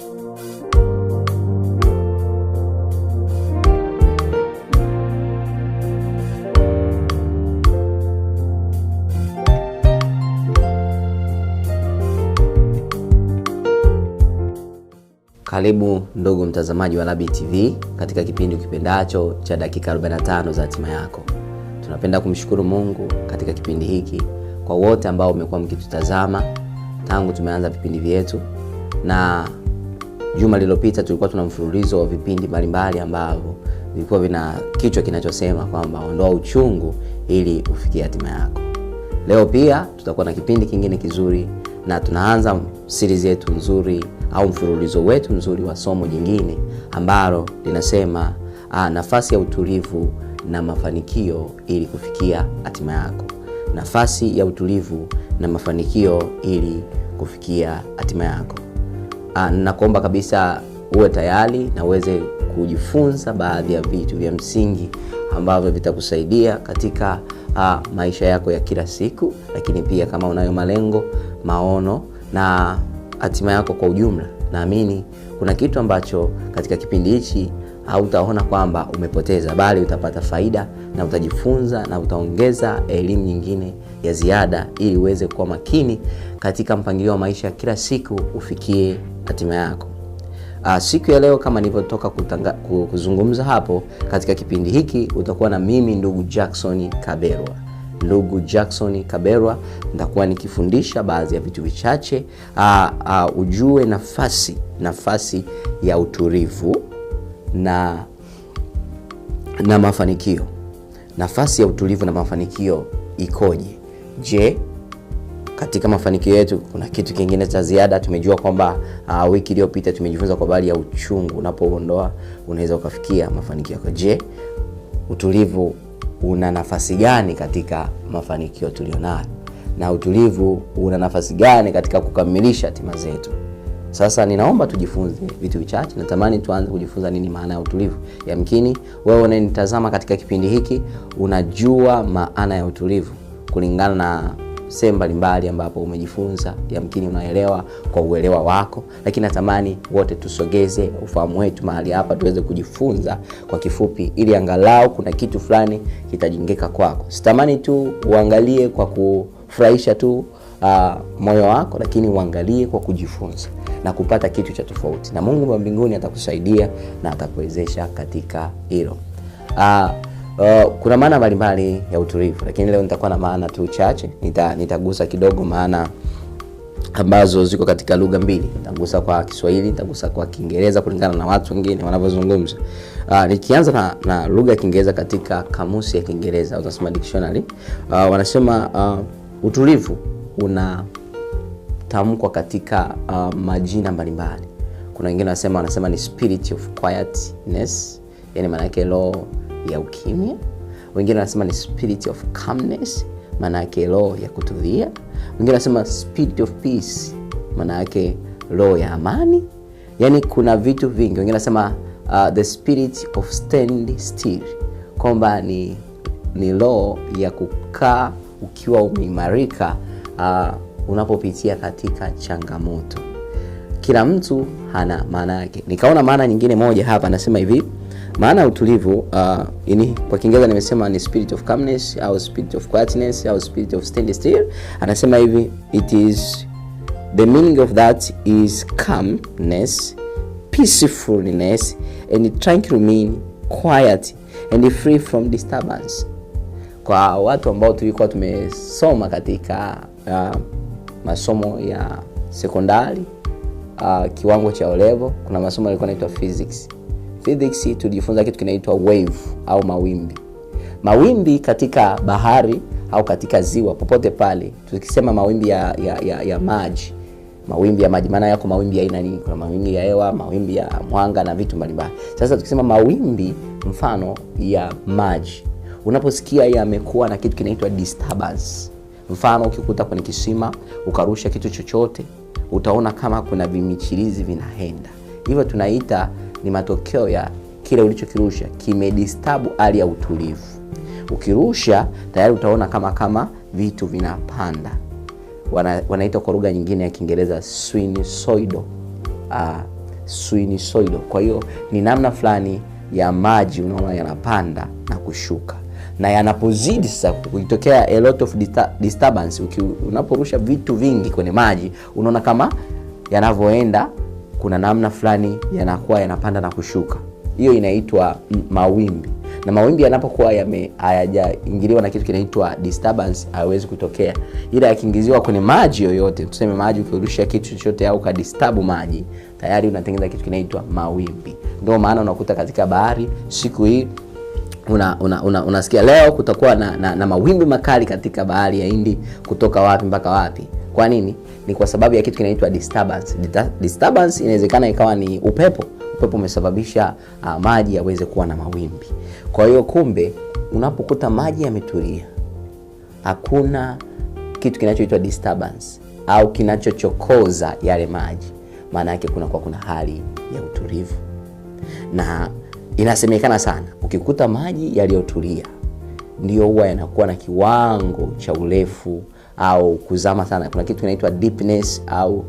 Karibu ndugu mtazamaji wa Nabii TV katika kipindi ukipendacho cha dakika 45 za hatima yako. Tunapenda kumshukuru Mungu katika kipindi hiki kwa wote ambao umekuwa mkitutazama tangu tumeanza vipindi vyetu, na juma lililopita tulikuwa tuna mfululizo wa vipindi mbalimbali ambavyo vilikuwa vina kichwa kinachosema kwamba ondoa uchungu ili ufikie hatima yako. Leo pia tutakuwa na kipindi kingine kizuri, na tunaanza series yetu nzuri au mfululizo wetu nzuri wa somo jingine ambalo linasema nafasi ya utulivu na mafanikio ili kufikia hatima yako. Nafasi ya utulivu na mafanikio ili kufikia hatima yako. Nakuomba kabisa uwe tayari na uweze kujifunza baadhi ya vitu vya msingi ambavyo vitakusaidia katika maisha yako ya kila siku, lakini pia kama unayo malengo, maono na hatima yako kwa ujumla. Naamini kuna kitu ambacho katika kipindi hichi hautaona kwamba umepoteza, bali utapata faida na utajifunza na utaongeza elimu nyingine ya ziada ili uweze kuwa makini katika mpangilio wa maisha kila siku ufikie hatima yako. Siku ya leo kama nilivyotoka kuzungumza hapo katika kipindi hiki, utakuwa na mimi ndugu Jackson Kaberwa. Ndugu Jackson Kaberwa, nitakuwa nikifundisha baadhi ya vitu vichache ujue nafasi ya utulivu na mafanikio. Nafasi ya utulivu na mafanikio ikoje? Je, katika mafanikio yetu kuna kitu kingine cha ziada? Tumejua kwamba wiki iliyopita tumejifunza kwa habari ya uchungu. Unapoondoa unaweza ukafikia mafanikio yako. Je, utulivu una nafasi gani katika mafanikio tulionayo? Na utulivu una nafasi gani katika kukamilisha hatima zetu? Sasa ninaomba tujifunze vitu vichache. Natamani tuanze kujifunza nini maana ya utulivu. Yamkini wewe unanitazama katika kipindi hiki unajua maana ya utulivu kulingana na sehemu mbalimbali ambapo umejifunza. Yamkini unaelewa kwa uelewa wako, lakini natamani wote tusogeze ufahamu wetu mahali hapa tuweze kujifunza kwa kifupi, ili angalau kuna kitu fulani kitajengeka kwako. Sitamani tu uangalie kwa kufurahisha tu moyo wako, lakini uangalie kwa kujifunza na kupata kitu cha tofauti, na Mungu wa mbinguni atakusaidia na atakuwezesha katika hilo. Kuna maana mbalimbali ya utulivu, lakini leo nitakuwa na maana tu chache. Nitagusa kidogo maana ambazo ziko katika lugha mbili. Nitagusa kwa Kiswahili, nitagusa kwa Kiingereza kulingana na watu wengine wanavyozungumza. Nikianza na lugha ya Kiingereza, katika kamusi ya Kiingereza utasema dictionary, wanasema utulivu unatamkwa katika majina mbalimbali. Kuna wengine wanasema ni spirit of quietness, yani maana yake roho ya ukimya. Wengine wanasema ni spirit of calmness, maana yake roho ya kutulia. Wengine wanasema spirit of peace, maana yake roho ya amani. Yani kuna vitu vingi. Wengine wanasema the spirit of stand still, kwamba ni roho ya kukaa ukiwa umeimarika unapopitia katika changamoto. Kila mtu hana maana yake. Nikaona maana nyingine moja hapa, anasema hivi, maana ya utulivu kwa Kiingereza nimesema ni spirit of calmness au spirit of quietness au spirit of stand still. Anasema hivi, it is the meaning of that is calmness, peacefulness and tranquil, mean quiet and free from disturbance. Kwa watu ambao tulikuwa tumesoma katika masomo ya sekondari kiwango cha O-level, kuna masomo yalikuwa yanaitwa physics. Tulijifunza kitu kinaitwa wave au mawimbi. Mawimbi katika bahari au katika ziwa, popote pale tukisema mawimbi ya maji, mawimbi ya maji maana yako mawimbi ya aina nini? Kuna mawimbi ya hewa, mawimbi ya mwanga na vitu mbalimbali. Sasa tukisema mawimbi mfano ya maji, unaposikia yamekuwa na kitu kinaitwa disturbance, mfano ukikuta kwenye kisima ukarusha kitu chochote, utaona kama kuna vimichirizi vinaenda. Hivyo tunaita ni matokeo ya kile ulichokirusha kimedisturb hali ya utulivu. Ukirusha tayari utaona kama vitu vinapanda. Wanaita kwa lugha nyingine ya Kiingereza sinusoidal sinusoidal. Kwa hiyo ni namna fulani ya maji unaona yanapanda na kushuka, na yanapozidi sasa kutokea a lot of disturbance. Unaporusha vitu vingi kwenye maji, unaona kama yanavyoenda kuna namna fulani yanakuwa yanapanda na kushuka. Hiyo inaitwa mawimbi. Na mawimbi yanapokuwa hayajaingiliwa na kitu kinaitwa disturbance, haiwezi kutokea. Ila yakiingiziwa kwenye maji yoyote, tuseme maji, ukirusha kitu chochote au kadisturb maji, tayari unatengeneza kitu kinaitwa mawimbi. Ndio maana unakuta katika bahari siku hii unasikia leo kutakuwa na mawimbi makali katika bahari ya Hindi, kutoka wapi mpaka wapi. Kwa nini? Ni kwa sababu ya kitu kinaitwa disturbance. Disturbance inawezekana ikawa ni upepo. Upepo umesababisha maji yaweze kuwa na mawimbi. Kwa hiyo kumbe unapokuta maji yametulia, hakuna kitu kinachoitwa disturbance au kinachochokoza yale maji, maana yake kuna hali ya utulivu. Na inasemekana sana ukikuta maji yaliyotulia ndio huwa yanakuwa na kiwango cha urefu au kuzama sana. Kuna kitu kinaitwa deepness au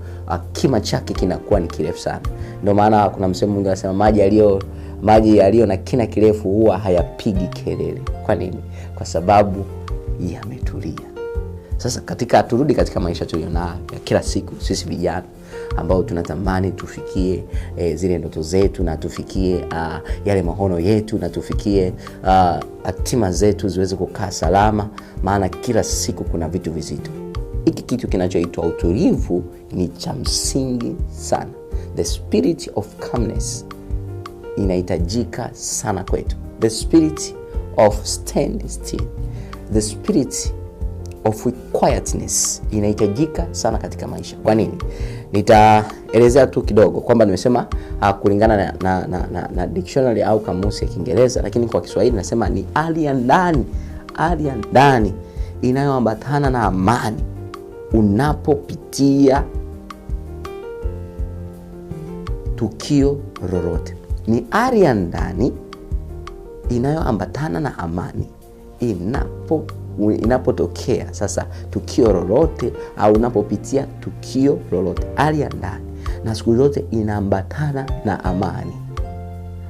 kima chake kinakuwa ni kirefu sana. Ndio maana kuna msemo mwingine anasema maji yaliyo na kina kirefu huwa hayapigi kelele. Kwa nini? Kwa sababu yametulia. Sasa turudi katika maisha tulionayo ya kila siku, sisi vijana ambao tunatamani tufikie zile ndoto zetu, na tufikie yale maono yetu, na tufikie hatima zetu ziweze kukaa salama, maana kila siku kuna vitu vizito. Hiki kitu kinachoitwa utulivu ni cha msingi sana. The spirit of calmness inahitajika sana kwetu. The spirit of stand still, the spirit of quietness inahitajika sana katika maisha. Kwa nini? Nitaelezea tu kidogo kwamba nimesema kulingana na dictionary au kamusi ya Kiingereza, lakini kwa Kiswahili nasema ni hali ya ndani inayoambatana na amani unapopitia tukio lolote. Ni hali ya ndani inayoambatana na amani inapotokea sasa tukio lolote au unapopitia tukio lolote. Hali ya ndani na siku zote inaambatana na amani.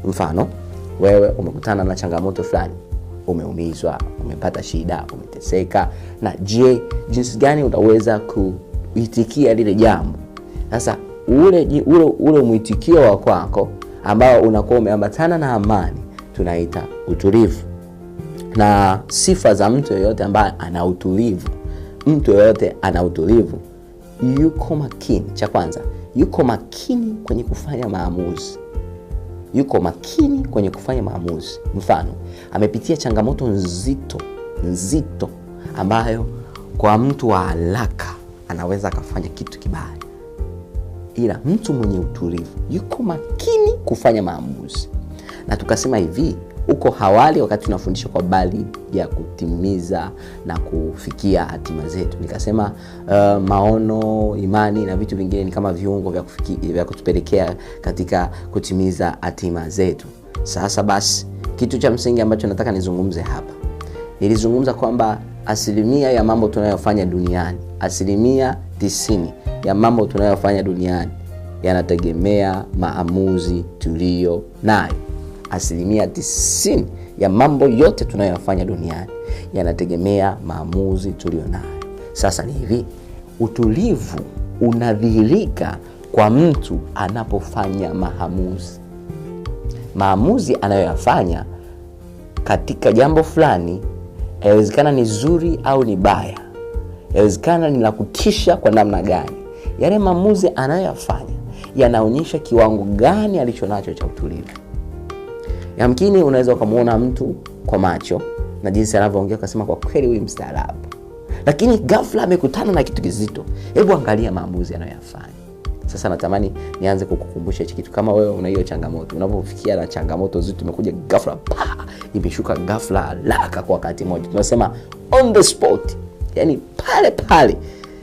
Mfano, wewe umekutana na changamoto fulani, umeumizwa, umepata shida, umeteseka, na jinsi gani utaweza kuitikia lile jambo? Sasa ule mwitikio wa kwako ambao unakuwa umeambatana na amani tunaita utulivu. Na sifa za mtu yeyote ambaye ana utulivu, yuko makini. Cha kwanza, yuko makini kwenye kufanya maamuzi. Mfano, amepitia changamoto nzito ambayo kwa mtu wa haraka anaweza kufanya kitu kibaya. Ila mtu mwenye utulivu yuko makini kufanya maamuzi. Na tukasema hivi, uko hawali wakati tunafundisha kwa bali ya kutimiza na kufikia hatima zetu, nikasema maono, imani na vitu vingine ni kama viungo vya kutupelekea katika kutimiza hatima zetu. Sasa basi, kitu cha msingi ambacho nataka nizungumze hapa, nilizungumza kwamba 90% ya mambo tunayofanya duniani, 90% ya mambo tunayofanya duniani yanategemea maamuzi tulio nayo. 90% ya mambo yote tunayofanya duniani yanategemea maamuzi tulio nayo. Sasa ni hivi, utulivu unadhihirika kwa mtu anapofanya maamuzi anayoyafanya katika jambo fulani. Yawezekana ni zuri au ni baya, yawezekana ni la kutisha kwa namna gani. Yale maamuzi anayoyafanya yanaonyesha kiwango gani alichonacho cha utulivu. Yamkini unaweza kumuona mtu kwa macho na jinsi anavyoongea ukasema kwa kweli huyu mstaarabu, lakini ghafla amekutana na kitu kizito. Hebu angalia maamuzi anayoyafanya. Sasa natamani nianze kukukumbusha hichi kitu. Kama wewe una hiyo changamoto, unapofikia na changamoto zito imekuja ghafla, imeshuka ghafla haraka kwa wakati mmoja, tunasema on the spot, yani pale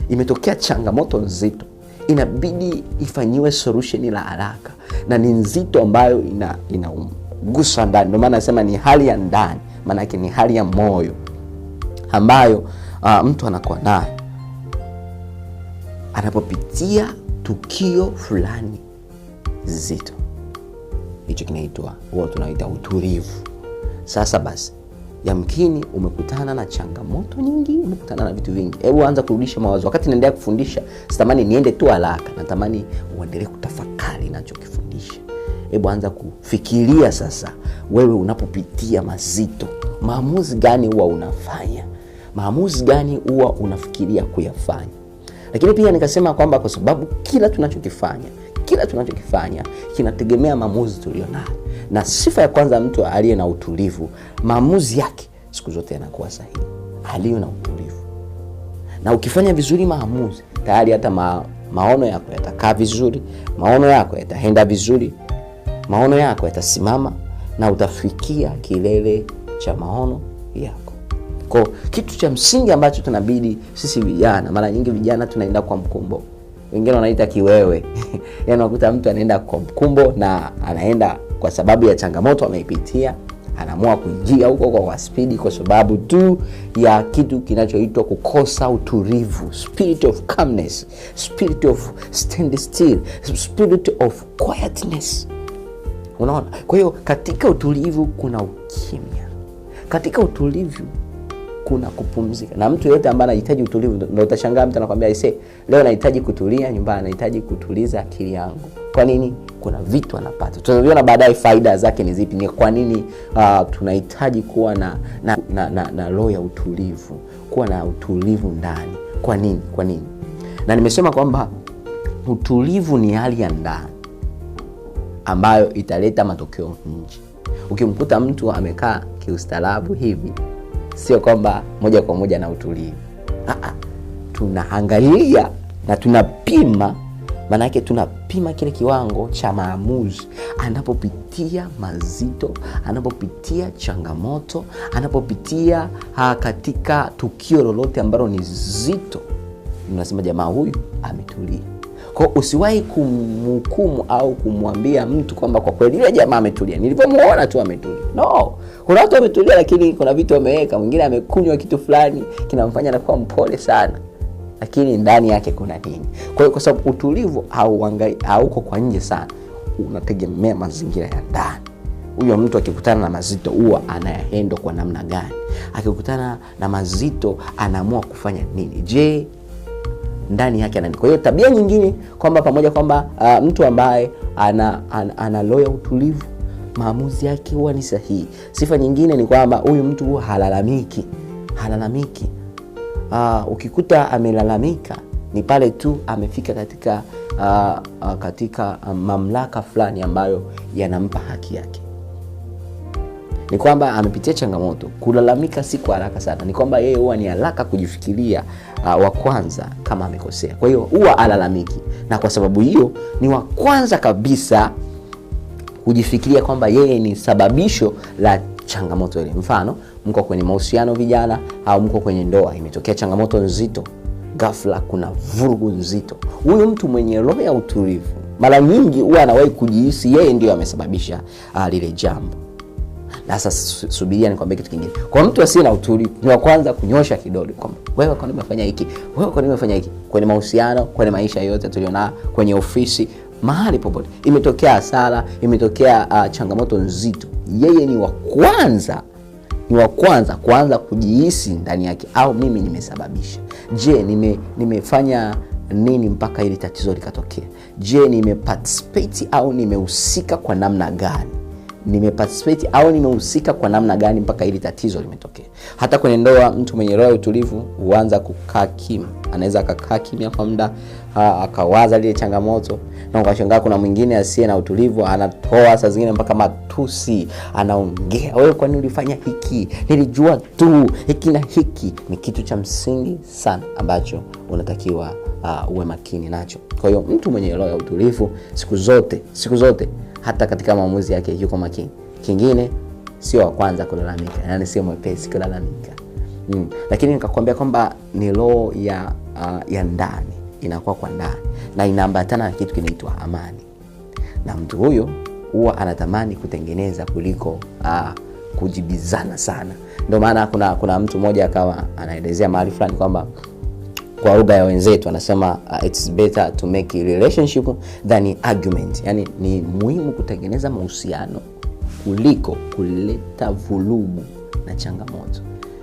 imetokea changamoto nzito, inabidi ifanyiwe solution la haraka, na ni nzito ambayo inagusa ndani. Ndio maana nasema ni hali ya ndani, maana yake ni hali ya moyo ambayo mtu anakuwa nayo anapopitia tukio fulani zito. Hicho kinaitwa, huwa tunaita utulivu. Sasa basi, yamkini umekutana na changamoto nyingi, umekutana na vitu vingi. Hebu anza kurudisha mawazo. Wakati naendelea kufundisha, sitamani niende tu haraka, natamani uendelee kutafakari ninachokifundisha. Hebu anza kufikiria sasa, wewe unapopitia mazito, maamuzi gani huwa unafanya? Maamuzi gani huwa unafikiria kuyafanya? Lakini pia nikasema kwamba kwa sababu kila tunachokifanya kinategemea maamuzi tulionayo. Na sifa ya kwanza mtu aliye na utulivu, maamuzi yake siku zote yanakuwa sahihi. Aliye na utulivu. Na ukifanya vizuri maamuzi, tayari hata maono yako yatakaa vizuri, maono yako yataenda vizuri, maono yako yatasimama na utafikia kilele cha maono yako. Kwa kitu cha msingi ambacho tunabidi sisi vijana, mara nyingi vijana tunaenda kwa mkumbo. Wengine wanaita kiwewe. Yaani unakuta mtu anaenda kwa mkumbo na anaenda kwa sababu ya changamoto ameipitia, anaamua kuingia huko kwa speed kwa sababu tu ya kitu kinachoitwa kukosa utulivu, spirit of calmness, spirit of stand still, spirit of quietness. Unaona? Kwa hiyo katika utulivu kuna ukimya. Katika utulivu kuna kupumzika. Na mtu yote ambaye anahitaji utulivu, ndio utashangaa mtu anakuambia leo nahitaji kutulia nyumbani, nahitaji kutuliza akili yangu. Kwa nini? Kuna vitu anapata. Tutaviona baadaye faida zake ni zipi. Ni kwa nini tunahitaji kuwa na roho ya utulivu, kuwa na utulivu ndani. Kwa nini? Na nimesema kwamba utulivu ni hali ya ndani ambayo italeta matokeo nje. Ukimkuta mtu amekaa kiustaarabu hivi, sio kwamba moja kwa moja na utulivu. Tunaangalia na tunapima, maana yake tunapima kile kiwango cha maamuzi anapopitia mazito, anapopitia changamoto, anapopitia katika tukio lolote ambalo ni zito. Unasema jamaa huyu ametulia. Kwa usiwahi kumhukumu au kumwambia mtu kwamba kwa kweli yule jamaa ametulia, nilipomuona tu ametulia. No. Kuna watu wametulia lakini kuna vitu wameweka. Mwingine amekunywa kitu fulani kinamfanya anakuwa mpole sana, lakini ndani yake kuna nini? Kwa hiyo kwa sababu utulivu hauko kwa nje sana, unategemea mazingira ya ndani. Huyo mtu akikutana na mazito huwa anayahandle kwa namna gani? Akikutana na mazito anaamua kufanya nini? Je, ndani yake nani? Kwa hiyo tabia nyingine kwamba pamoja kwamba mtu ambaye ana roho ya utulivu, maamuzi yake huwa ni sahihi. Sifa nyingine ni kwamba huyu mtu huwa halalamiki. Ukikuta amelalamika ni pale tu amefika katika mamlaka fulani ambayo yanampa haki yake. Ni kwamba amepitia changamoto. Kulalamika si kwa haraka sana. Ni kwamba yeye huwa ni haraka kujifikiria wa kwanza kama amekosea. Kwa hiyo huwa alalamiki. Na kwa sababu hiyo ni wa kwanza kabisa kujifikiria kwamba yeye ni sababisho la changamoto ile. Mfano, mko kwenye mahusiano vijana au mko kwenye ndoa, imetokea changamoto nzito, ghafla kuna vurugu nzito. Huyu mtu mwenye roho ya utulivu mara nyingi huwa anawahi kujihisi yeye ndio amesababisha lile jambo. Na sasa subiria nikwambie kitu kingine. Kwa mtu asiye na utulivu, ni wa kwanza kunyosha kidole kwamba wewe kwa nini umefanya hiki? Wewe kwa nini umefanya hiki? Kwenye mahusiano, kwenye maisha yote tuliona, kwenye ofisi, mahali popote imetokea hasara, imetokea changamoto nzito, yeye ni wa kwanza kuanza kujihisi ndani yake, au mimi nimesababisha. Je, nimefanya nini mpaka hili tatizo likatokea? Je, nimeparticipate au nimehusika kwa namna gani? Kwa namna gani mpaka hili tatizo limetokea? Hata kwenye ndoa, mtu mwenye roho ya utulivu huanza kukaa kimya. Anaweza akakaa kimya kwa muda, akawaza ile changamoto. Na ukashangaa kuna mwingine asiye na utulivu anatoa saa zingine mpaka matusi, anaongea, wewe kwa nini ulifanya hiki? Nilijua tu hiki na hiki. Ni kitu cha msingi sana ambacho unatakiwa uwe makini nacho. Kwa hiyo mtu mwenye roho ya utulivu siku zote hata katika maamuzi yake yuko makini. Kingine, sio wa kwanza kulalamika, yani sio mwepesi kulalamika. Lakini nikakwambia kwamba ni roho ya ndani, inakuwa kwa ndani na inaambatana na kitu kinaitwa amani. Na mtu huyo huwa anatamani kutengeneza kuliko kujibizana sana. Ndio maana kuna mtu mmoja akawa anaelezea mahali fulani kwamba kwa lugha ya wenzetu anasema it's better to make a relationship than an argument. Yani ni muhimu kutengeneza mahusiano kuliko kuleta vurugu na changamoto.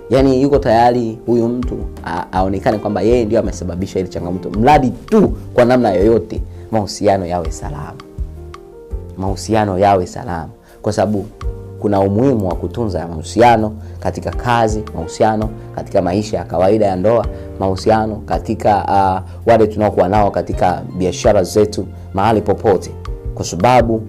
Yani yuko tayari huyu mtu aonekane kwamba yeye ndio amesababisha ile changamoto, mradi tu kwa namna yoyote mahusiano yawe salama. Mahusiano yawe salama, kwa sababu kuna umuhimu wa kutunza mahusiano katika kazi, mahusiano katika maisha ya kawaida ya ndoa, mahusiano katika wale tunaokuwa nao katika biashara zetu, mahali popote. Kwa sababu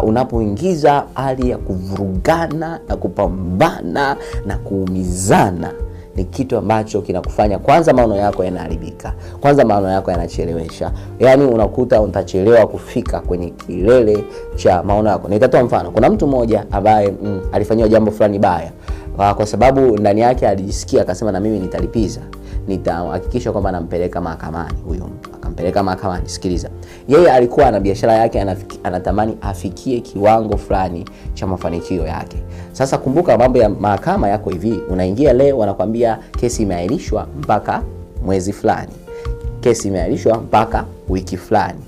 unapoingiza hali ya kuvurugana na kupambana na kuumizana, ni kitu ambacho kinakufanya kwanza maono yako yanaharibika, kwanza maono yako yanachelewesha. Yani unakuta utachelewa kufika kwenye kilele cha maono yako. Nitatoa mfano. Kuna mtu mmoja ambaye alifanywa jambo fulani baya, kwa sababu ndani yake alijisikia akasema, na mimi nitalipiza, nitahakikisha kwamba nampeleka mahakamani huyo mtu. Akampeleka mahakamani. Sikiliza, yeye alikuwa na biashara yake, anatamani afikie kiwango fulani cha mafanikio yake. Sasa kumbuka mambo ya mahakama yako hivi, unaingia leo wanakuambia kesi imeahirishwa mpaka mwezi fulani, kesi imeahirishwa mpaka wiki fulani.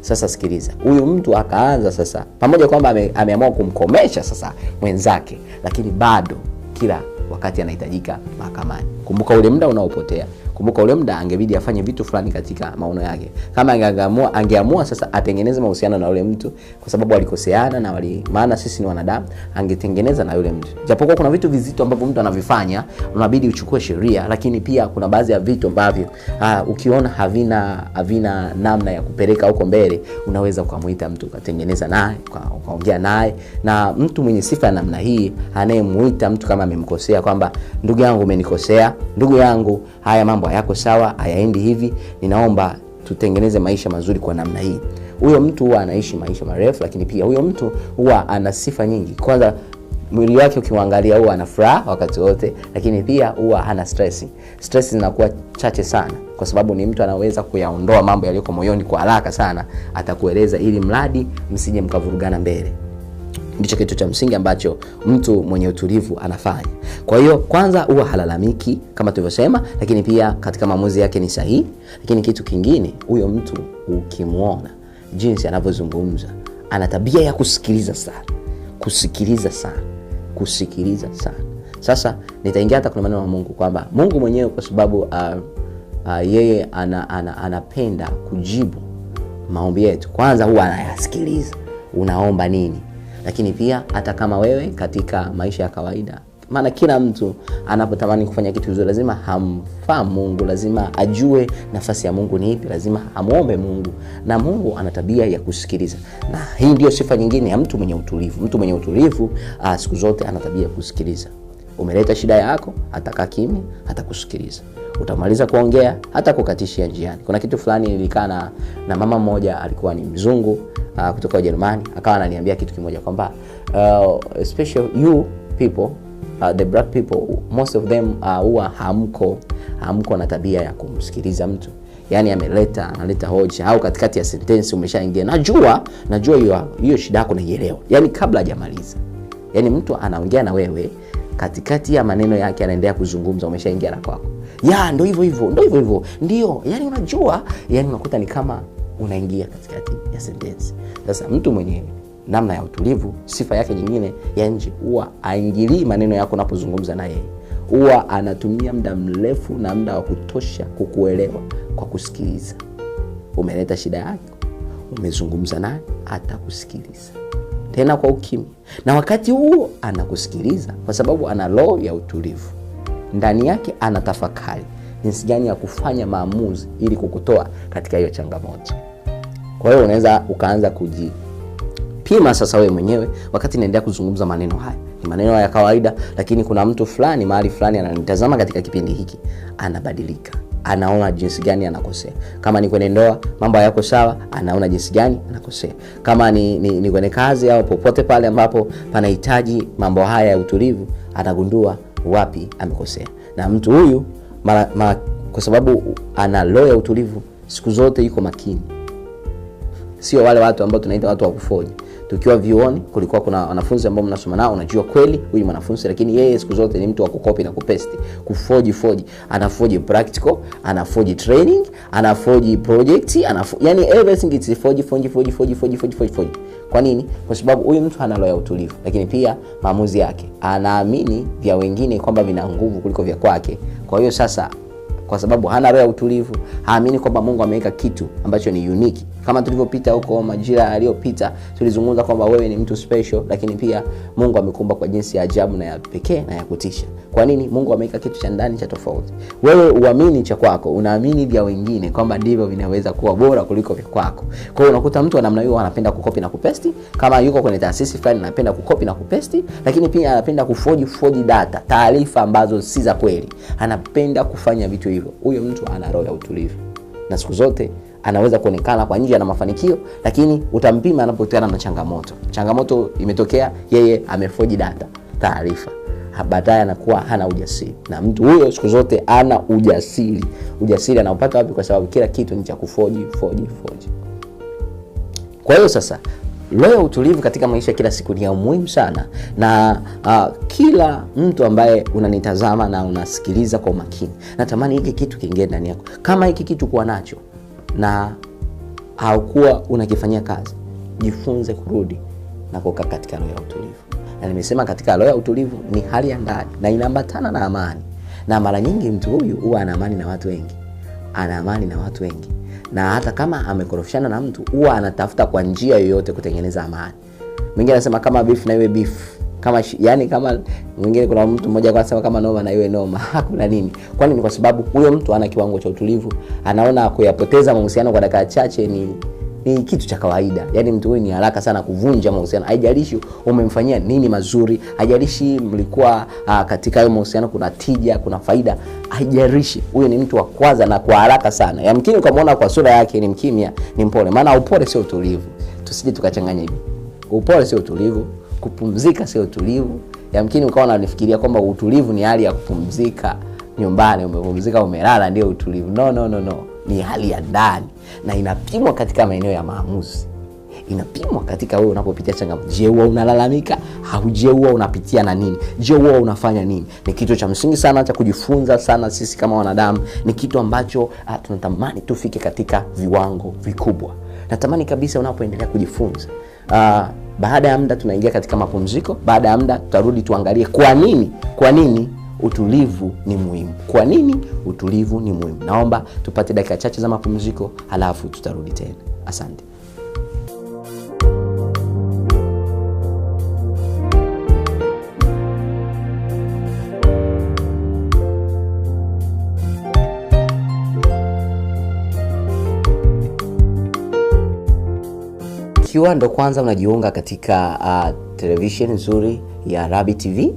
Sasa sikiliza, huyu mtu akaanza sasa, pamoja kwamba ameamua kumkomesha sasa mwenzake, lakini bado kila wakati anahitajika mahakamani. Kumbuka ule muda unaopotea. Kumbuka ule muda angebidi afanye vitu fulani katika maono yake. Kama angeamua sasa atengeneze mahusiano na yule mtu, kwa sababu walikoseana na maana sisi ni wanadamu, angetengeneza na yule mtu. Japokuwa kuna vitu vizito ambavyo mtu anavifanya, unabidi uchukue sheria, lakini pia kuna baadhi ya vitu ambavyo ukiona havina namna ya kupeleka huko mbele, unaweza kumuita mtu ukatengeneza naye, ukaongea naye. Na mtu mwenye sifa ya namna hii anayemuita mtu kama amemkosea kwamba ndugu yangu umenikosea, ndugu yangu haya mambo hayako sawa, hayaendi hivi, ninaomba tutengeneze maisha mazuri kwa namna hii. Huyo mtu huwa anaishi maisha marefu, lakini pia huyo mtu huwa ana sifa nyingi. Kwanza mwili wake ukiangalia huwa ana furaha wakati wote, lakini pia huwa hana stress. Stress zinakuwa chache sana, kwa sababu ni mtu anaweza kuyaondoa mambo yaliyoko moyoni kwa haraka sana, atakueleza ili mradi msije mkavurugana mbele. Ndicho kitu cha msingi ambacho mtu mwenye utulivu anafanya. Kwa hiyo kwanza huwa halalamiki kama tulivyosema, lakini pia katika maamuzi yake ni sahihi. Lakini kitu kingine, huyo mtu ukimuona jinsi anavyozungumza, ana tabia ya kusikiliza sana. Kusikiliza sana. Sasa nitaingia hata kuna maneno ya Mungu kwamba Mungu mwenyewe, kwa sababu yeye anapenda kujibu maombi yetu, kwanza huwa anayasikiliza unaomba nini. Lakini pia hata kama wewe katika maisha ya kawaida, maana kila mtu anapotamani kufanya kitu kizuri lazima hamfahamu Mungu, lazima ajue nafasi ya Mungu ni ipi, lazima amuombe Mungu, na Mungu ana tabia ya kusikiliza. Na hii ndio sifa nyingine ya mtu mwenye utulivu. Mtu mwenye utulivu siku zote ana tabia ya kusikiliza. Umeleta shida yako, atakaa kimya, atakusikiliza. Utamaliza kuongea, hata kukatishia njiani. Kuna kitu fulani nilikaa na mama mmoja, alikuwa ni mzungu kutoka Ujerumani, akawa ananiambia kitu kimoja kwamba especially you people, the black people, most of them huwa hamko na tabia ya kumsikiliza mtu. Yani analeta hoja au katikati ya sentence umeshaingia, najua hiyo shida yako naielewa, yani kabla hajamaliza. Yani mtu anaongea na wewe, katikati ya maneno yake anaendelea kuzungumza, umeshaingia na kwako. Ndio hivyo. Ndio, yani unajua, yani unakuta ni kama unaingia katikati ya sentence. Sasa mtu mwenye namna ya utulivu, sifa yake nyingine ya nje, huwa aingilii maneno yako unapozungumza na yeye. Huwa anatumia muda mrefu na muda wa kutosha kukuelewa kwa kusikiliza. Umeleta shida yako, umezungumza naye, atakusikiliza tena kwa ukimya. Na wakati huo anakusikiliza kwa sababu ana roho ya utulivu. Ndani yake anatafakari jinsi gani ya kufanya maamuzi ili kukutoa katika hiyo changamoto. Kwa hiyo unaweza ukaanza kujipima sasa wewe mwenyewe wakati naendelea kuzungumza maneno haya. Ni maneno ya kawaida, lakini kuna mtu fulani mahali fulani ananitazama katika kipindi hiki, anabadilika. Anaona jinsi gani anakosea. Kama ni kwenye ndoa mambo hayako sawa, anaona jinsi gani anakosea. Kama ni kwenye kazi au popote pale ambapo panahitaji mambo haya ya utulivu, atagundua wapi amekosea. Na mtu huyu kwa sababu ana roho ya utulivu, siku zote yuko makini. Sio wale watu ambao tunaita watu wa kufoji. Tukiwa vioni kulikuwa kuna wanafunzi ambao mnasoma nao, unajua kweli huyu mwanafunzi, lakini yeye siku zote ni mtu wa kukopi na kupesti, kuforge. Anaforge practical, anaforge training, anaforge project, yani everything is forge. Kwa nini? Kwa sababu huyu mtu hana roho ya utulivu. Lakini pia maamuzi yake, anaamini vya wengine kwamba vina nguvu kuliko vya kwake. Kwa hiyo sasa, kwa sababu hana roho ya utulivu, haamini kwamba Mungu ameweka kitu ambacho ni unique. Kama tulivyopita huko majira yaliyopita, tulizungumza kwamba wewe ni mtu special, lakini pia Mungu amekuumba kwa jinsi ya ajabu na ya pekee na ya kutisha. Kwa nini? Mungu ameweka kitu cha ndani cha tofauti. Wewe uamini cha kwako, unaamini vya wengine kwamba ndivyo vinaweza kuwa bora kuliko vya kwako. Kwa hiyo unakuta mtu wa namna hiyo anapenda kukopi na kupesti. Kama yuko kwenye taasisi fulani, anapenda kukopi na kupesti, lakini pia anapenda kuforge data, taarifa ambazo si za kweli. Anapenda kufanya vitu hivyo. Huyo mtu ana roho ya utulivu. Na siku zote anaweza kuonekana kwa nje ana mafanikio, lakini utampima anapokutana na changamoto. Changamoto imetokea, yeye ameforge data, taarifa. Baadaye anakuwa hana ujasiri. Na mtu huyo siku zote ana ujasiri. Ujasiri anaupata wapi? Kwa sababu kila kitu ni cha kuforge. Kwa hiyo sasa, roho ya utulivu katika maisha kila siku ni ya muhimu sana. Na kila mtu ambaye unanitazama na unasikiliza kwa makini, natamani hiki kitu kiingie ndani yako. Kama hiki kitu kuwa nacho na haukuwa unakifanyia kazi, jifunze kurudi na kukaa katika roho ya utulivu. Na nimesema katika roho ya utulivu ni hali ya ndani na inaambatana na amani. Na mara nyingi mtu huyu huwa ana amani na watu wengi. Na hata kama amekorofishana na mtu, huwa anatafuta kwa njia yoyote kutengeneza amani. Mwingine anasema kama beef na iwe beef. Kama mwingine, kuna mtu mmoja kwa anasema kama noma na iwe noma. Hakuna nini. Kwani ni kwa sababu huyo mtu ana kiwango cha utulivu. Anaona kuyapoteza mahusiano kwa dakika chache ni kitu cha kawaida. Yani mtu huyu ni haraka sana kuvunja mahusiano. Haijalishi umemfanyia nini mazuri, haijalishi mlikuwa katika hayo mahusiano kuna tija, kuna faida, haijalishi. Huyu ni mtu wa kwanza na kwa haraka sana. Yamkini ukamwona kwa sura yake ni mkimya, ni mpole. Maana upole sio utulivu. Tusije tukachanganya hivi. Upole sio utulivu, kupumzika sio utulivu. Yamkini ukawa unafikiria kwamba utulivu ni hali ya kupumzika nyumbani, umepumzika umelala ndio utulivu. No. Ni hali ya ndani na inapimwa katika maeneo ya maamuzi. Inapimwa katika wewe unapopitia changamoto. Je, wewe unalalamika? Je, wewe unapitia na nini? Je, wewe unafanya nini? Ni kitu cha msingi sana cha kujifunza sana sisi kama wanadamu. Ni kitu ambacho tunatamani tufike katika viwango vikubwa. Natamani kabisa unapoendelea kujifunza. Baada ya muda tunaingia katika mapumziko. Baada ya muda tutarudi tuangalie kwa nini utulivu ni muhimu. Kwa nini utulivu ni muhimu? Naomba tupate dakika chache za mapumziko, halafu tutarudi tena. Asante. Ikiwa ndo kwanza unajiunga katika television nzuri ya Rabi TV,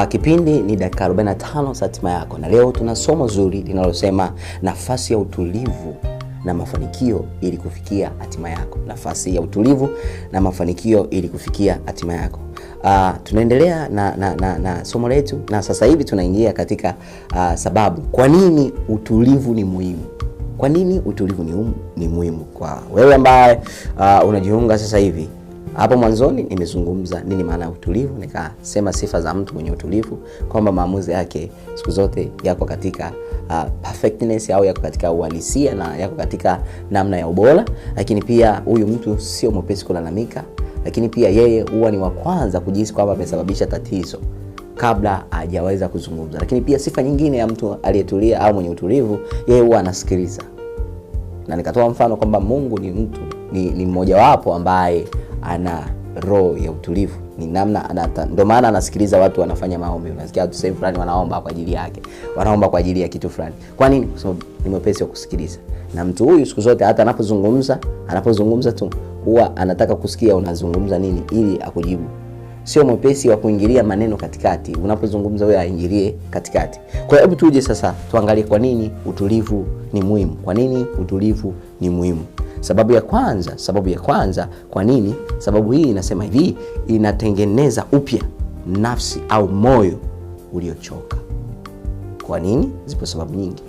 kipindi ni dakika 45 za hatima yako. Na leo tuna somo zuri linalosema nafasi ya utulivu na mafanikio ili kufikia hatima yako. Nafasi ya utulivu na mafanikio ili kufikia hatima yako. Tunaendelea na somo letu, na sasa hivi tunaingia katika sababu kwa nini utulivu ni muhimu. Kwa nini utulivu ni muhimu kwa wewe ambaye unajiunga sasa hivi? Hapo mwanzoni nimezungumza nini maana ya utulivu, nikasema sifa za mtu mwenye utulivu, kwamba maamuzi yake siku zote yako katika perfectness au yako katika uhalisia na yako katika namna ya ubora. Lakini pia huyu mtu sio mwepesi kulalamika, lakini pia yeye huwa ni wa kwanza kujihisi kwamba amesababisha tatizo kabla hajaweza kuzungumza. Lakini pia sifa nyingine ya mtu aliyetulia au mwenye utulivu, yeye huwa anasikiliza. Na nikatoa mfano kwamba Mungu ni mmoja wapo ambaye ana roho ya utulivu. Ni namna ndio maana anasikiliza watu wanafanya maombi. Unasikia watu sehemu fulani wanaomba kwa ajili yake, wanaomba kwa ajili ya kitu fulani. Kwa nini? Kwa sababu ni mwepesi wa kusikiliza. Na mtu huyu siku zote hata anapozungumza tu huwa anataka kusikia unazungumza nini ili akujibu. Sio mwepesi wa kuingilia maneno katikati. Unapozungumza wewe aingilie katikati. Kwa hiyo hebu tuje sasa tuangalie kwa nini utulivu ni muhimu. Kwa nini utulivu ni muhimu? Sababu ya kwanza kwa nini? Sababu hii inasema hivi, inatengeneza upya nafsi au moyo uliochoka. Kwa nini? Zipo sababu nyingi.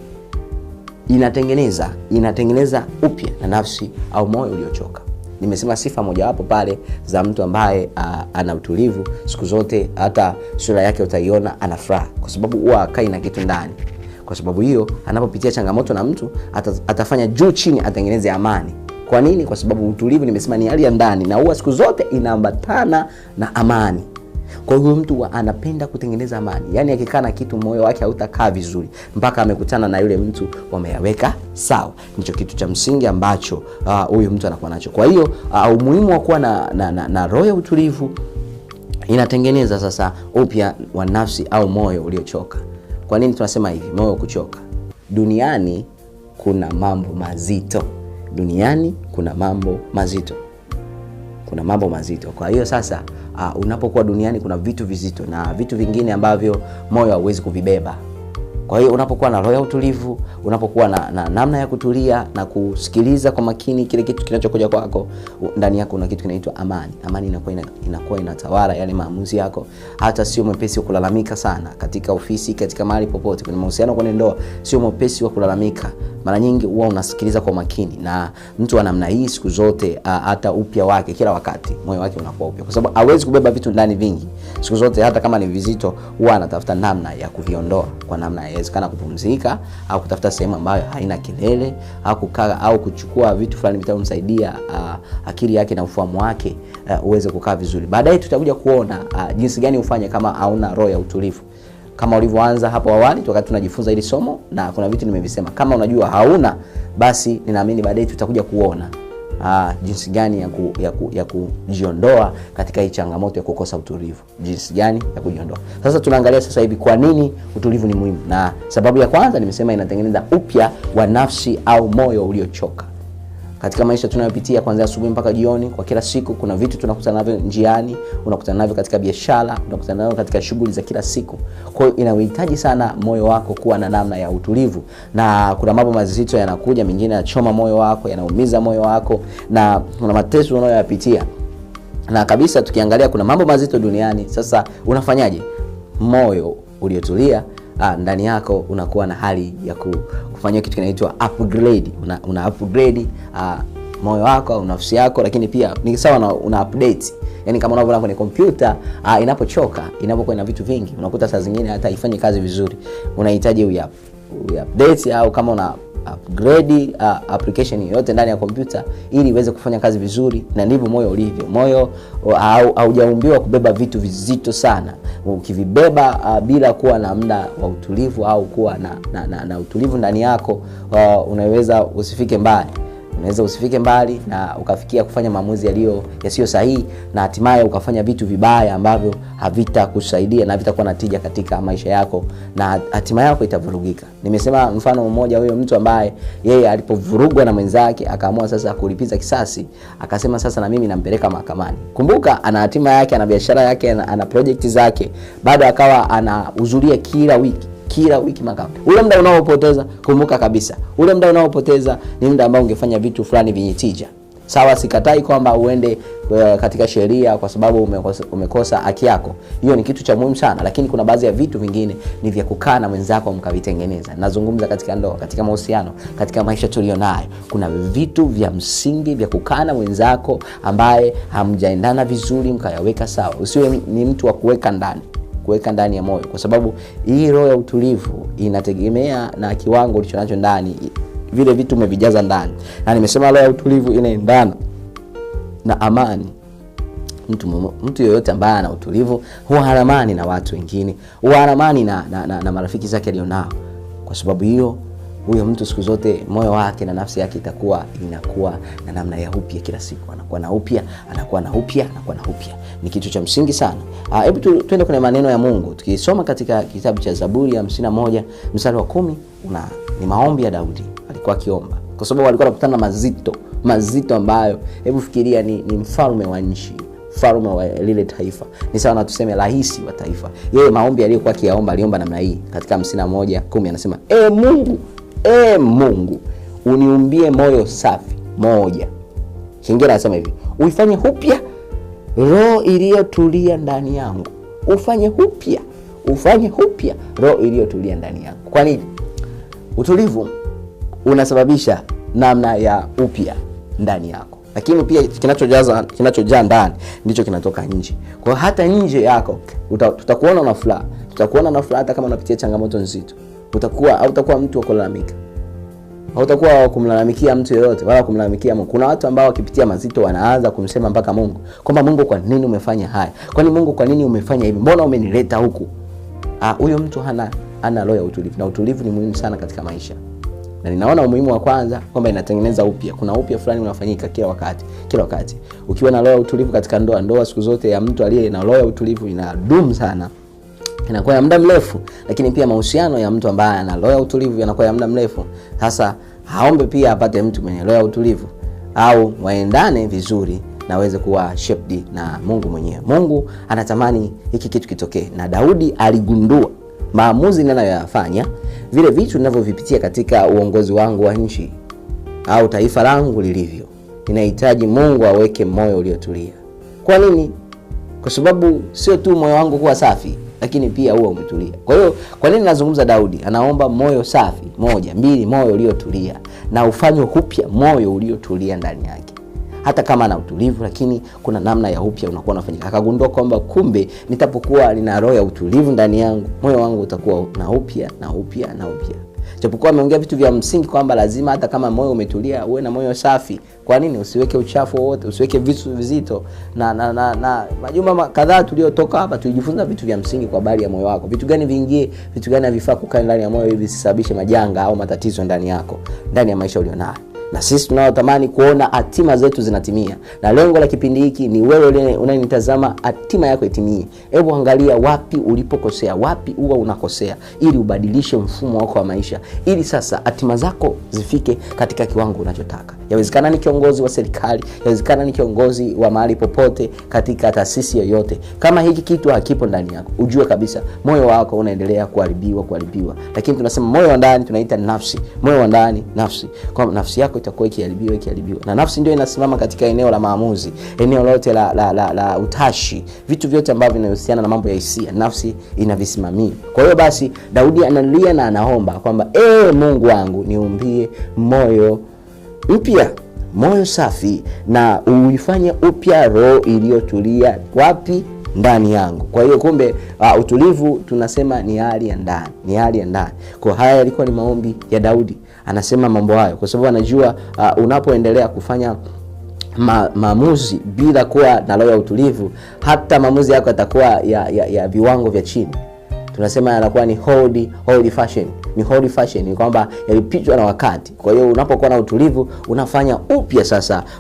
Inatengeneza upya na nafsi au moyo uliochoka. Nimesema sifa moja wapo pale za mtu ambaye ana utulivu siku zote, hata sura yake utaiona ana furaha, kwa sababu huwa hakai na kitu ndani. Kwa sababu hiyo anapopitia changamoto na mtu atafanya juu chini atengeneze amani. Kwa nini? Kwa sababu utulivu nimesema ni hali ya ndani, na huwa siku zote inaambatana na amani. Kwa hiyo mtu anapenda kutengeneza amani. Yaani akikaa na kitu moyo wake hautakaa vizuri mpaka amekutana na yule mtu wameyaweka sawa. Nicho kitu cha msingi ambacho huyu mtu anakuwa nacho. Kwa hiyo umuhimu wa kuwa na roho ya utulivu inatengeneza sasa upya wa nafsi au moyo uliochoka. Kwa nini tunasema hivi? Moyo kuchoka. Duniani kuna mambo mazito. Duniani kuna mambo mazito. Kuna mambo mazito. Kwa hiyo sasa unapokuwa duniani kuna vitu vizito na vitu vingine ambavyo moyo hauwezi kuvibeba. Kwa hiyo unapokuwa na roho ya utulivu, unapokuwa na namna ya kutulia na kusikiliza kwa makini kile kitu kinachokuja kwako, ndani yako kuna kitu kinaitwa amani. Amani inakuwa inatawala yale maamuzi yako. Hata sio mwepesi wa kulalamika sana katika ofisi, katika mahali popote, kwenye mahusiano, kwenye ndoa, sio mwepesi wa kulalamika. Mara nyingi huwa unasikiliza kwa makini, na mtu wa namna hii siku zote hata upya wake kila wakati moyo wake unakuwa upya, kwa sababu hawezi kubeba vitu ndani vingi. Siku zote hata kama ni vizito huwa anatafuta namna ya kuviondoa kwa namna inawezekana, kupumzika au kutafuta sehemu ambayo haina kelele au kukaa au kuchukua vitu fulani vitamsaidia akili yake na ufahamu wake uweze kukaa vizuri. Baadaye tutakuja kuona jinsi gani ufanye kama hauna roho ya utulivu. Kama ulivyoanza hapo awali wakati tunajifunza hili somo, na kuna vitu nimevisema, kama unajua hauna, basi ninaamini baadaye tutakuja kuona jinsi gani ya kujiondoa katika hii changamoto ya kukosa utulivu. Jinsi gani ya kujiondoa. Sasa tunaangalia sasa hivi kwa nini utulivu ni muhimu. Na sababu ya kwanza nimesema inatengeneza upya wa nafsi au moyo uliochoka. Katika maisha tunayopitia kuanzia asubuhi mpaka jioni, kwa kila siku kuna vitu tunakutana navyo njiani, unakutana navyo katika biashara, unakutana navyo katika shughuli za kila siku. Kwa hiyo inahitaji sana moyo wako kuwa na namna ya utulivu. Na kuna mambo mazito yanakuja, mengine yanachoma moyo wako, yanaumiza moyo wako, na kuna mateso unayoyapitia. Na kabisa tukiangalia kuna mambo mazito duniani, sasa unafanyaje? Moyo uliotulia ndani yako unakuwa na hali ya kufanya kitu kinaitwa upgrade. Una upgrade moyo wako au nafsi yako, lakini pia ni sawa una update. Yaani kama unavyoona kwenye kompyuta inapochoka, inapokuwa na vitu vingi, unakuta saa zingine hata haifanyi kazi vizuri. Unahitaji update au kama una upgrade application yote ndani ya kompyuta ili iweze kufanya kazi vizuri. Na ndivyo moyo ulivyo. Moyo haujaumbiwa kubeba vitu vizito sana. Ukivibeba bila kuwa na muda wa utulivu au kuwa na utulivu ndani yako, unaweza usifike mbali. Unaweza usifike mbali na ukafikia kufanya maamuzi yasiyo sahihi, na hatimaye ukafanya vitu vibaya ambavyo havitakusaidia na havitakuwa na tija katika maisha yako, na hatima yako itavurugika. Nimesema mfano mmoja, huyo mtu ambaye yeye alipovurugwa na mwenzake akaamua sasa kulipiza kisasi, akasema sasa na mimi nampeleka mahakamani. Kumbuka ana hatima yake, ana biashara yake, ana project zake, bado akawa anahudhuria kila wiki mahakamani. Ule muda unaopoteza, kumbuka kabisa, ule muda unaopoteza ni muda ambao ungefanya vitu fulani vyenye tija. Sawa, sikatai kwamba uende katika sheria kwa sababu umekosa haki yako. Hiyo ni kitu cha muhimu sana, lakini kuna baadhi ya vitu vingine ni vya kukaa na mwenzako mkavitengeneza. Nazungumza katika ndoa, katika mahusiano, katika maisha tulionayo. Kuna vitu vya msingi vya kukaa na mwenzako ambaye hamjaendana vizuri mkayaweka sawa. Usiwe ni mtu wa kuweka ndani ya moyo, kwa sababu hii roho ya utulivu inategemea na kiwango ulichonacho ndani, vile vitu umevijaza ndani. Na nimesema roho ya utulivu inaendana na amani. Mtu yoyote ambaye ana utulivu huwa haramani na watu wengine, huwa haramani na marafiki zake alionao. Kwa sababu hiyo, huyo mtu siku zote moyo wake na nafsi yake inakuwa na namna ya upya kila siku. Anakuwa na upya. Ni kitu cha msingi sana. Hebu tuende kwenye maneno ya Mungu. Tukisoma katika kitabu cha Zaburi ya 51 mstari wa 10, ni maombi ya Daudi. Alikuwa akiomba kwa sababu alikuwa anakutana mazito ambayo, hebu fikiria, ni mfalme wa nchi, mfalme wa lile taifa. Ni sawa na tuseme rais wa taifa. Yeye maombi aliyokuwa aliomba namna hii. Katika 51:10 anasema, Mungu, uniumbie moyo safi moja. Kingine anasema hivi, uifanye upya roho iliyotulia ndani yangu. Ufanye upya roho iliyotulia ndani yangu. Kwa nini? Utulivu unasababisha namna ya upya ndani yako. lakini pia kinachojaa ndani ndicho kinatoka nje. Kwa hata nje yako tutakuona na furaha, tutakuona na furaha hata kama unapitia changamoto nzito. Utakuwa mtu wa kulalamika, hautakuwa kumlalamikia mtu yeyote wala kumlalamikia Mungu. Kuna watu ambao wakipitia mazito wanaanza kumsema mpaka Mungu kwamba Mungu, kwa nini umefanya haya? Kwani Mungu, kwa nini umefanya hivi? Mbona umenileta huku? Huyo mtu hana roho ya utulivu, na utulivu ni muhimu sana katika maisha. Na ninaona umuhimu wa kwanza kwamba inatengeneza upya. Kuna upya fulani unafanyika kila wakati. Ukiwa na roho ya utulivu katika ndoa siku zote ya mtu aliye na roho ya utulivu inadumu sana, inakuwa ya muda mrefu. Lakini pia mahusiano ya mtu ambaye ana roho ya utulivu yanakuwa ya muda mrefu. Sasa haombe pia apate mtu mwenye roho ya utulivu, au waendane vizuri na waweze kuwa shaped na Mungu mwenyewe. Mungu anatamani hiki kitu kitokee, na Daudi aligundua maamuzi ninayoyafanya, vile vitu ninavyovipitia katika uongozi wangu wa nchi au taifa langu lilivyo, inahitaji Mungu aweke moyo uliotulia. Kwa nini? Kwa sababu sio tu moyo wangu kuwa safi, lakini pia uwe umetulia. Kwa hiyo kwa nini nazungumza Daudi? Anaomba moyo safi, 1, 2, moyo uliotulia, na ufanye upya moyo uliotulia ndani yake. Hata kama ana utulivu, lakini kuna namna ya upya unakuwa unafanyika. Akagundua kwamba kumbe nitapokuwa nina roho ya utulivu ndani yangu, moyo wangu utakuwa na upya. Japokuwa ameongea vitu vya msingi kwamba lazima hata kama moyo umetulia uwe na moyo safi. Kwa nini? Usiweke uchafu wote, usiweke vitu vizito. Na majuma kadhaa tuliotoka hapa tulijifunza vitu vya msingi kwa habari ya moyo wako. Vitu gani viingie, vitu gani havifaa kukaa ndani ya moyo ili visababishe majanga au matatizo ndani yako, ndani ya maisha ulionayo. Na sisi tunaotamani kuona hatima zetu zinatimia. Na lengo la kipindi hiki ni wewe unanitazama, hatima yako itimie. Hebu angalia wapi ulipokosea, wapi huwa unakosea, ili ubadilishe mfumo wako wa maisha, ili sasa hatima zako zifike katika kiwango unachotaka. Yawezekana ni kiongozi wa serikali, yawezekana ni kiongozi wa mahali popote katika taasisi yoyote. Kama hiki kitu hakipo ndani yako, ujue kabisa moyo wako unaendelea kuharibiwa. Lakini tunasema moyo wa ndani tunaita nafsi. Moyo wa ndani, nafsi. Kwa nafsi yako itakuwa ikiharibiwa. Na nafsi ndio inasimama katika eneo la maamuzi, eneo lote la utashi, vitu vyote ambavyo vinahusiana na mambo ya hisia, nafsi inavisimamia. Kwa hiyo basi Daudi analia na anaomba kwamba Mungu wangu, niumbie moyo mpya, moyo safi, na uifanye upya roho iliyotulia. Wapi? Ndani yangu. Kwa hiyo kumbe utulivu tunasema ni hali ya ndani, Kwa haya yalikuwa ni maombi ya Daudi. Anasema mambo hayo kwa sababu anajua unapoendelea kufanya maamuzi bila kuwa na roho ya utulivu, hata maamuzi yako yatakuwa ya viwango vya chini. Tunasema yanakuwa ni old fashion, ni kwamba yalipitwa na wakati. Kwa hiyo unapokuwa na utulivu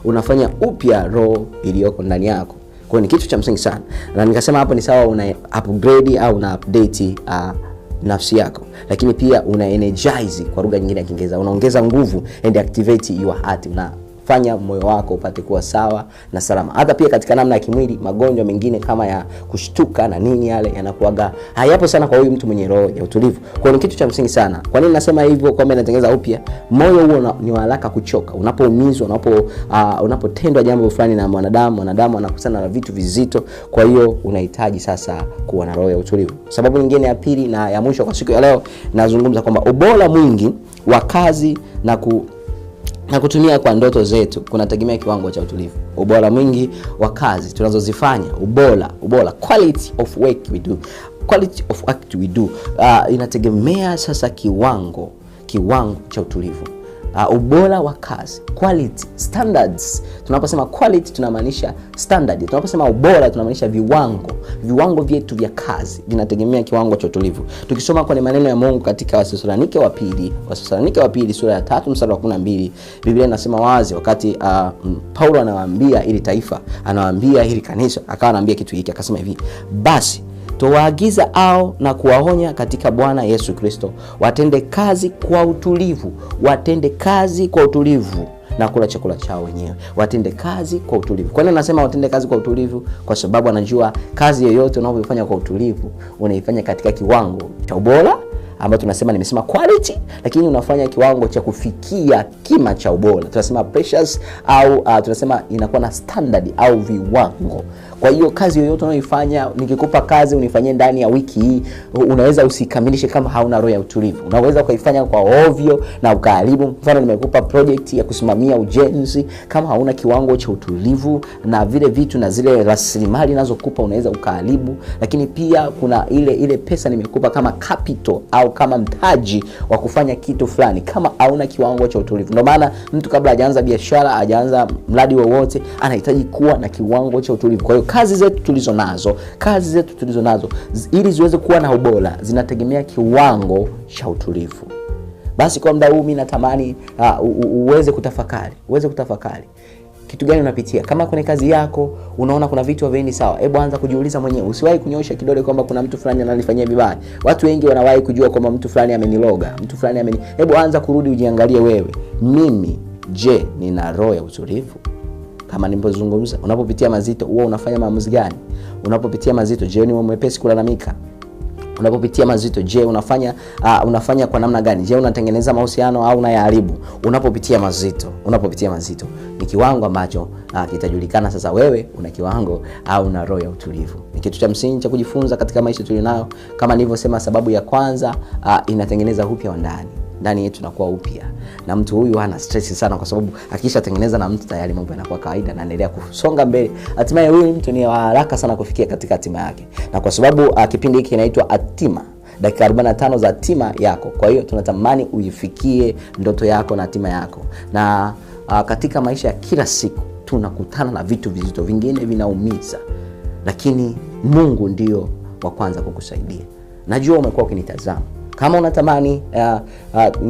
unafanya upya roho iliyoko ndani yako. Kwa ni kitu cha msingi sana. Na nikasema hapo ni sawa una upgrade au una update nafsi yako, lakini pia una energize, kwa lugha nyingine ya Kiingereza unaongeza nguvu, and activate your heart. Unafanya moyo wako upate kuwa sawa na salama. Hata pia katika namna ya kimwili, magonjwa mengine kama ya kushtuka na nini, yale yanakuaga hayapo sana kwa huyu mtu mwenye roho ya utulivu. Kwa ni kitu cha msingi sana. Kwa nini nasema hivyo? Kwamba inatengeneza upya moyo. Huo ni haraka kuchoka unapoumizwa, unapotendwa jambo fulani na mwanadamu anakutana na vitu vizito. Kwa hiyo unahitaji sasa kuwa na roho ya utulivu. Sababu nyingine ya pili na ya mwisho kwa siku ya leo, nazungumza kwamba ubora mwingi wa kazi na kutumia kwa ndoto zetu kunategemea kiwango cha utulivu. Ubora mwingi wa kazi tunazozifanya, ubora quality of work we do, inategemea sasa kiwango cha utulivu. Ubora wa kazi, quality, standards. Tunaposema quality tunamaanisha standard. Tunaposema ubora tunamaanisha viwango vyetu vya kazi vinategemea kiwango cha utulivu. Tukisoma kwenye maneno ya Mungu katika Wathesalonike wa pili sura ya 3 mstari wa 12, Biblia inasema wazi, wakati Paulo anawaambia ili taifa, anawaambia hili kanisa, akawa anaambia kitu hiki, akasema hivi: basi tuwaagiza na kuwaonya katika Bwana Yesu Kristo watende kazi kwa utulivu na kula chakula chao wenyewe. Watende kazi kwa utulivu. Kwa nini nasema watende kazi kwa utulivu? Kwa sababu anajua kazi yoyote unayofanya kwa utulivu unaifanya katika kiwango cha ubora, ambayo nimesema quality, lakini unafanya kiwango cha kufikia kima cha ubora. Tunasema precious, au tunasema inakuwa na standard au viwango. Kwa hiyo kazi yoyote unayoifanya, nikikupa kazi unifanyie ndani ya wiki hii, unaweza usikamilishe kama hauna roho ya utulivu. Unaweza ukaifanya kwa ovyo na ukaharibu. Mfano, nimekupa project ya kusimamia ujenzi, kama hauna kiwango cha utulivu na vile vitu na zile rasilimali nazokupa, unaweza ukaharibu. Lakini pia kuna ile pesa nimekupa kama capital au kama mtaji wa kufanya kitu fulani, kama hauna kiwango cha utulivu. Ndio maana mtu kabla hajaanza biashara, hajaanza mradi wowote, anahitaji kuwa na kiwango cha utulivu. Kwa hiyo kazi zetu tulizo nazo ili ziweze kuwa na ubora, zinategemea kiwango cha utulivu. Basi kwa muda huu mimi natamani uweze kutafakari. Kitu gani unapitia? Kama kwenye kazi yako unaona kuna vitu havendi sawa, hebu anza kujiuliza mwenyewe. Usiwahi kunyosha kidole kwamba kuna mtu fulani ananifanyia vibaya. Watu wengi wanawahi kujua kwamba mtu fulani ameniloga, hebu anza kurudi ujiangalie wewe. Mimi je, nina roho ya utulivu? Kama nilipozungumza, unapopitia mazito wewe unafanya maamuzi gani? Unapopitia mazito, je, ni mwepesi kulalamika? Unapopitia mazito, je, unafanya kwa namna gani? Je, unatengeneza mahusiano au unayaharibu? Unapopitia mazito ni kiwango ambacho kitajulikana sasa wewe una kiwango au una roho ya utulivu. Ni kitu cha msingi cha kujifunza katika maisha tulionayo. Kama nilivyosema, sababu ya kwanza, inatengeneza upya wa ndani yetu nakuwa upya. Na mtu huyu hana stress sana, kwa sababu akishatengeneza na mtu tayari mambo yanakuwa kawaida na anaendelea kusonga mbele. Hatimaye huyu mtu ni haraka sana kufikia katika hatima yake. Na kwa sababu kipindi hiki kinaitwa hatima, dakika 45 za hatima yako. Kwa hiyo tunatamani uifikie ndoto yako na hatima yako. Na katika maisha ya kila siku tunakutana na vitu vizito, vingine vinaumiza, lakini Mungu ndio wa kwanza kukusaidia. Najua umekuwa ukinitazama. Kama unatamani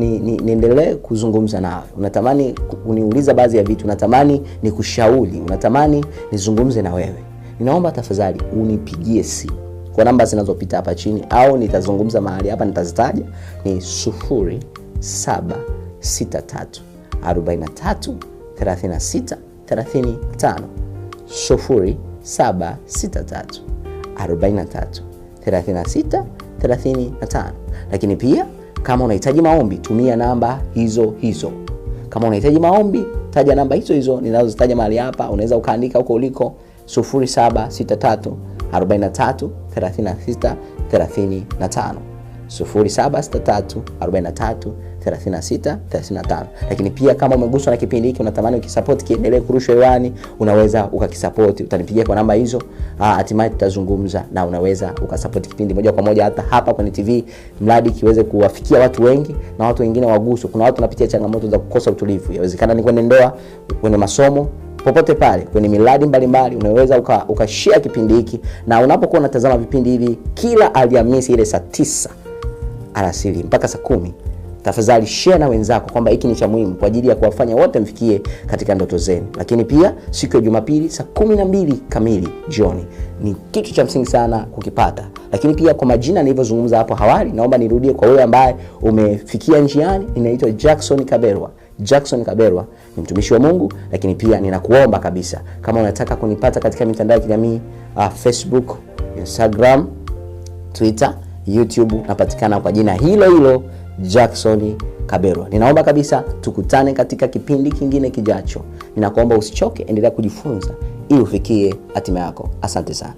niendelee kuzungumza nawe, unatamani uniuliza baadhi ya vitu, unatamani nikushauri, unatamani nizungumze na wewe, ninaomba tafadhali unipigie simu kwa namba zinazopita hapa chini, au nitazungumza mahali hapa nitazitaja. Ni 0763 43 36 35, 0763 43 36 35. Lakini pia kama unahitaji maombi, tumia namba hizo. Kama unahitaji maombi, taja namba hizo ninazozitaja mahali hapa. Unaweza ukaandika huko uliko 0763 43 36 35, 0763 43 36 35. Lakini pia kama umeguswa na kipindi hiki, unatamani ukisupport kiendelee kurushwa hewani, unaweza ukakisupport. Utanipigia kwa namba hizo, hatimaye tutazungumza na unaweza ukasupport kipindi moja kwa moja hata hapa kwenye TV, mradi kiweze kuwafikia watu wengi na watu wengine waguswe. Kuna watu wanapitia changamoto za kukosa utulivu. Inawezekana ni kwenye ndoa, kwenye masomo, popote pale, kwenye miradi mbalimbali. Unaweza ukashare kipindi hiki, na unapokuwa unatazama vipindi hivi kila Alhamisi ile saa 9 alasiri mpaka saa 10, tafadhali share na wenzako kwamba hiki ni cha muhimu kwa ajili ya kuwafanya wote mfikie katika ndoto zenu. Lakini pia siku ya Jumapili saa 12 kamili jioni ni kitu cha msingi sana kukipata. Lakini pia kwa majina nilivyozungumza hapo awali, naomba nirudie kwa wewe ambaye umefikia njiani. Ninaitwa Jackson Kaberwa, ni mtumishi wa Mungu. Lakini pia ninakuomba kabisa, kama unataka kunipata katika mitandao ya kijamii, Facebook, Instagram, Twitter, YouTube, napatikana kwa jina hilo Jackson Kaberwa. Ninaomba kabisa tukutane katika kipindi kingine kijacho. Ninakuomba usichoke, endelea kujifunza ili ufikie hatima yako. Asante sana.